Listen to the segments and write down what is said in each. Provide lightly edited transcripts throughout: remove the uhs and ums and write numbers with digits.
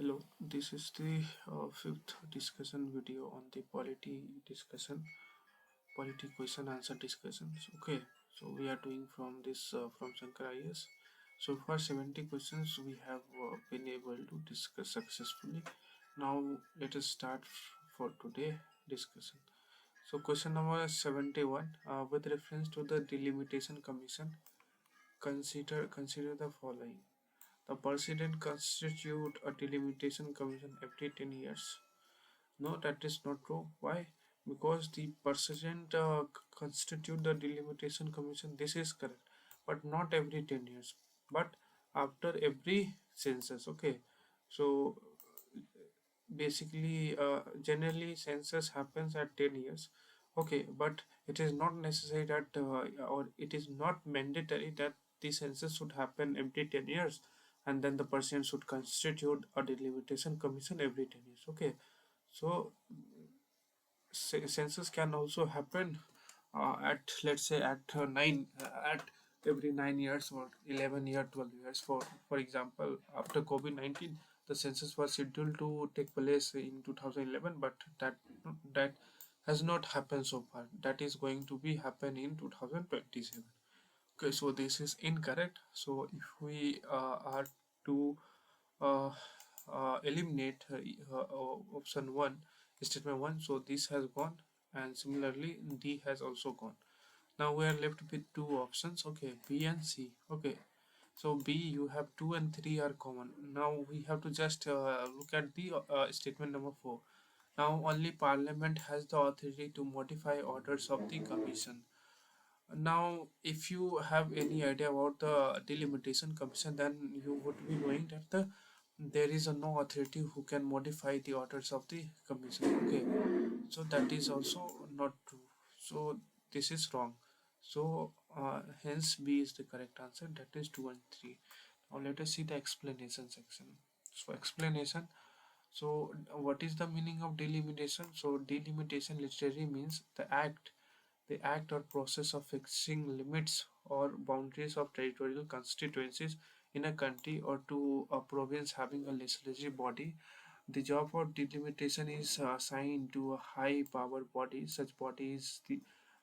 Hello, this is the fifth discussion video on the polity question answer discussions. Okay, so we are doing from this from Shankar IS. So for 70 questions we have been able to discuss successfully. Now let us start for today discussion. So question number 71, with reference to the delimitation commission, consider the following. The president constitute a delimitation commission every 10 years. No, that is not true. Why? Because the president constitute the delimitation commission. This is correct, but not every 10 years. But after every census. Okay, so basically, generally census happens at 10 years. Okay, but it is not necessary that or it is not mandatory that the census should happen every 10 years, and then the person should constitute a delimitation commission every 10 years. Okay, so census can also happen at, let's say, at 9 at every 9 years or 11 year 12 years. For example, after COVID-19, the census was scheduled to take place in 2011, but that has not happened so far. That is going to be happen in 2027. Okay, so this is incorrect. So if we are to uh, eliminate option 1, statement 1, so this has gone, and similarly D has also gone. Now we are left with two options, okay, B and C. Okay, so B, you have 2 and 3 are common. Now we have to just look at the statement number 4. Now only parliament has the authority to modify orders of the commission. Now, if you have any idea about the delimitation commission, then you would be knowing that there is a no authority who can modify the orders of the commission. Okay, so that is also not true. So this is wrong. So hence B is the correct answer. That is 2 and 3. Now let us see the explanation section. So explanation. So what is the meaning of delimitation? So delimitation literally means the act or process of fixing limits or boundaries of territorial constituencies in a country or to a province having a legislative body. The job of delimitation is assigned to a high power body. Such body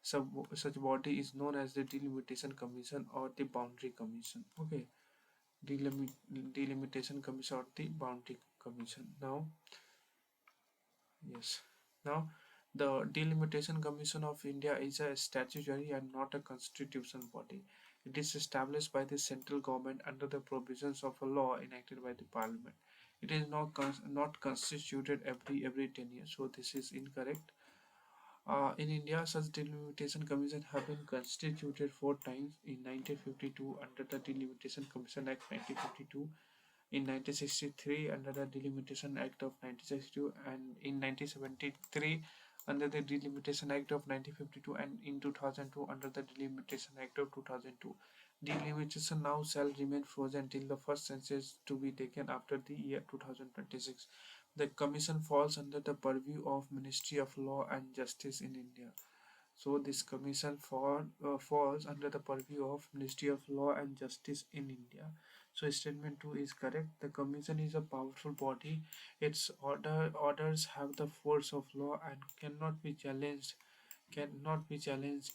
is known as the delimitation commission or the boundary commission. Okay, delimitation commission or the boundary commission. Now, yes. Now, the Delimitation Commission of India is a statutory and not a constitutional body. It is established by the central government under the provisions of a law enacted by the parliament. It is not constituted every 10 years, so this is incorrect. In India, such delimitation commission have been constituted 4 times: in 1952 under the Delimitation Commission Act 1952, in 1963 under the Delimitation Act of 1962, and in 1973 under the Delimitation Act of 1952, and in 2002 under the Delimitation Act of 2002. Delimitation now shall remain frozen till the first census to be taken after the year 2026. The commission falls under the purview of Ministry of Law and Justice in India. So this commission falls under the purview of Ministry of Law and Justice in India. So statement 2 is correct. The commission is a powerful body. Its orders have the force of law and cannot be challenged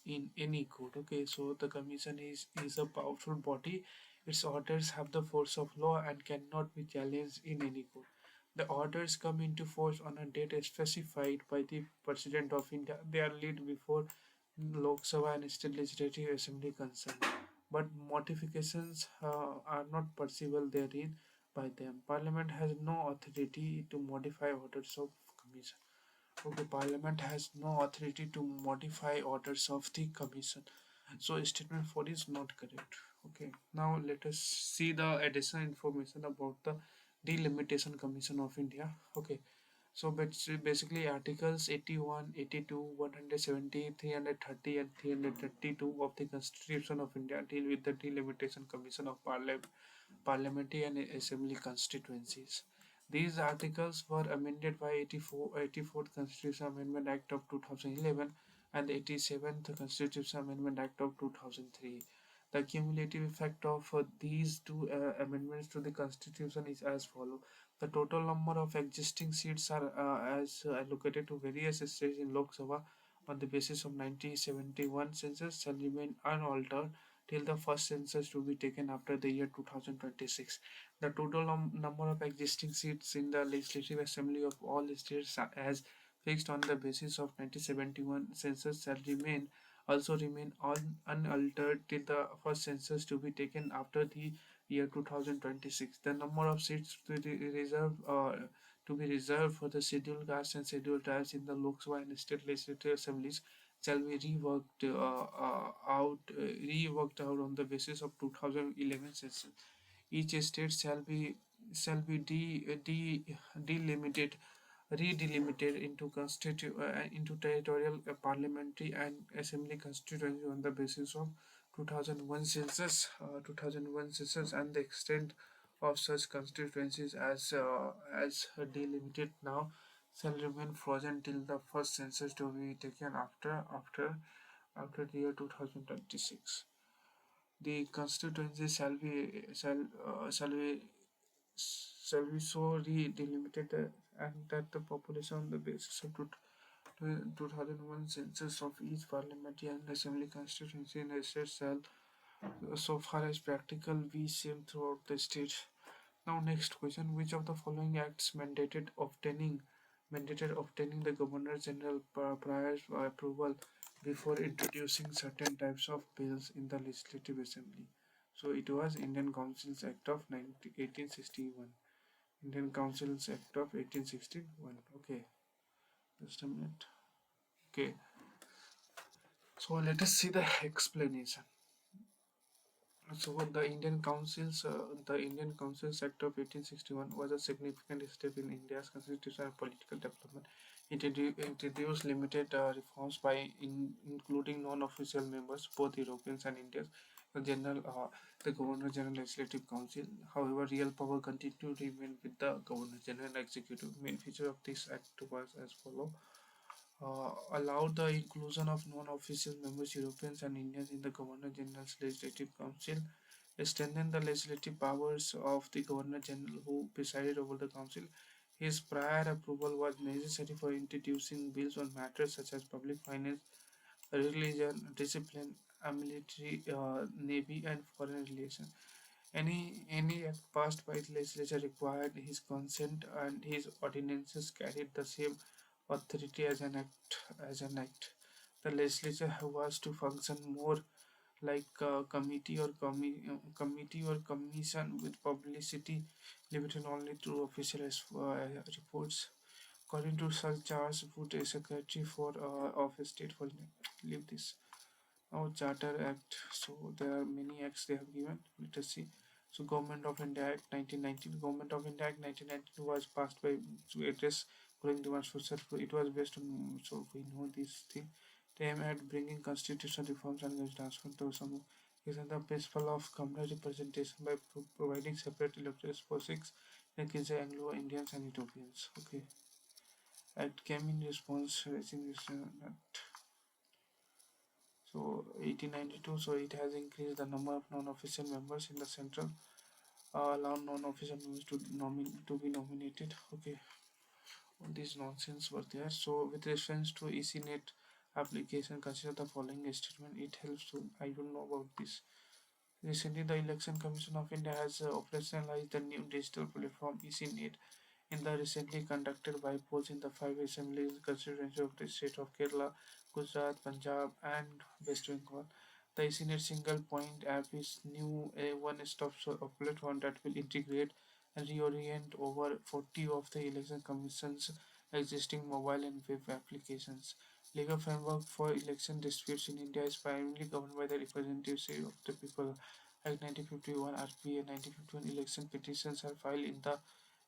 in any court. Okay, so the commission is a powerful body. Its orders have the force of law and cannot be challenged in any court. The orders come into force on a date specified by the President of India. They are laid before Lok Sabha and State Legislative Assembly concerned, but modifications are not perceivable therein by them. Parliament has no authority to modify orders of commission. Okay, Parliament has no authority to modify orders of the commission. So statement 4 is not correct. Okay, now let us see the additional information about the Delimitation Commission of India. Okay, so basically articles 81, 82, 170, 330 and 332 of the Constitution of India deal with the Delimitation Commission of Parliamentary and Assembly constituencies. These articles were amended by 84th Constitution Amendment Act of 2011 and the 87th Constitution Amendment Act of 2003. The cumulative effect of these two amendments to the constitution is as follows. The total number of existing seats are as allocated to various states in Lok Sabha on the basis of 1971 census shall remain unaltered till the first census to be taken after the year 2026. The total number of existing seats in the Legislative Assembly of all states as fixed on the basis of 1971 census shall remain unaltered till the first census to be taken after the year 2026. The number of seats to be reserved for the scheduled castes and scheduled tribes in the Lok Sabha and state legislative assemblies shall be reworked out on the basis of 2011 census. Each state shall be delimited redelimited into territorial, parliamentary, and assembly constituency on the basis of 2001 census, and the extent of such constituencies as delimited now shall remain frozen till the first census to be taken after the year 2026. The constituency shall be so delimited and that the population on the basis of 2001 census of each parliamentary and assembly constituency in the state shall, so far as practical, be same throughout the state. Now, next question: which of the following acts mandated obtaining the Governor General prior approval before introducing certain types of bills in the Legislative Assembly? So it was Indian Councils Act of 1861. Indian Councils Act of 1861. Okay, just a minute. Okay, so let us see the explanation. So the Indian Councils Act of 1861 was a significant step in India's constitutional and political development. It introduced limited reforms by including non-official members, both Europeans and Indians, the Governor General Legislative Council. However, real power continued to remain with the Governor General Executive. Main feature of this act was as follows: allowed the inclusion of non-official members, Europeans and Indians, in the Governor General's Legislative Council, strengthened the legislative powers of the Governor General who presided over the Council. His prior approval was necessary for introducing bills on matters such as public finance, religion, discipline, military, navy, and foreign relations. Any act passed by the legislature required his consent, and his ordinances carried the same authority as an act. The legislature was to function more like a committee or commission with publicity limited only to official reports. According to Sir Charles Wood, a secretary of state for leave this. Now, Charter Act. So there are many acts they have given. Let us see. So Government of India Act 1919. Government of India Act 1919 was passed by to address growing demands for self. It was based on, so we know this thing. They aim at bringing constitutional reforms and transfer to some is the principle of communal representation by providing separate electoral postings against the Anglo Indians and Ethiopians. Okay. Act came in response raising this so 1892, so it has increased the number of non-official members in the central, allow non-official members to be nominated. Okay, all these nonsense were there. So with reference to ECNet application, consider the following statement. It helps to, I don't know about this. Recently, the Election Commission of India has operationalized the new digital platform ECNet in the recently conducted by-polls in the five assemblies constituencies of the state of Kerala, Gujarat, Punjab, and West Bengal. The Senate single point app is new a one-stop platform that will integrate and reorient over 40 of the election commission's existing mobile and web applications. Legal framework for election disputes in India is primarily governed by the Representative of the People Act 1951 RPA 1951. Election petitions are filed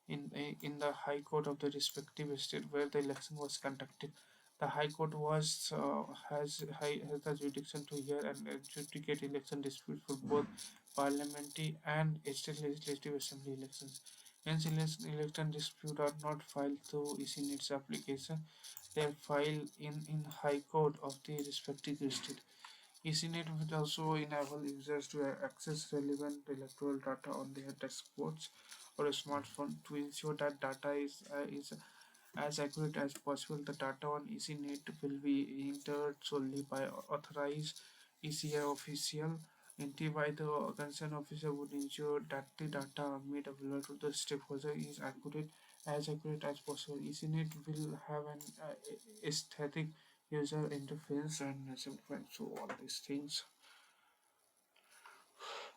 in the High Court of the respective state where the election was conducted. The High Court has the jurisdiction to hear and adjudicate election disputes for both parliamentary and state legislative assembly elections. Hence, election disputes are not filed through ECNet's application; they are filed in High Court of the respective state. ECNet will also enable users to access relevant electoral data on their dashboards or a smartphone to ensure that data is as accurate as possible. The data on ECNet will be entered solely by authorized ECI official. Entry by the concerned officer would ensure that the data made available to the stakeholder is accurate as possible. ECNet will have an aesthetic user interface and simplify so all these things.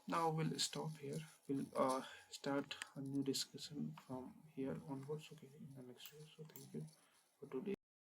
Now we'll stop here. We'll start a new discussion from here onwards. Okay, in the next video. So thank you for today.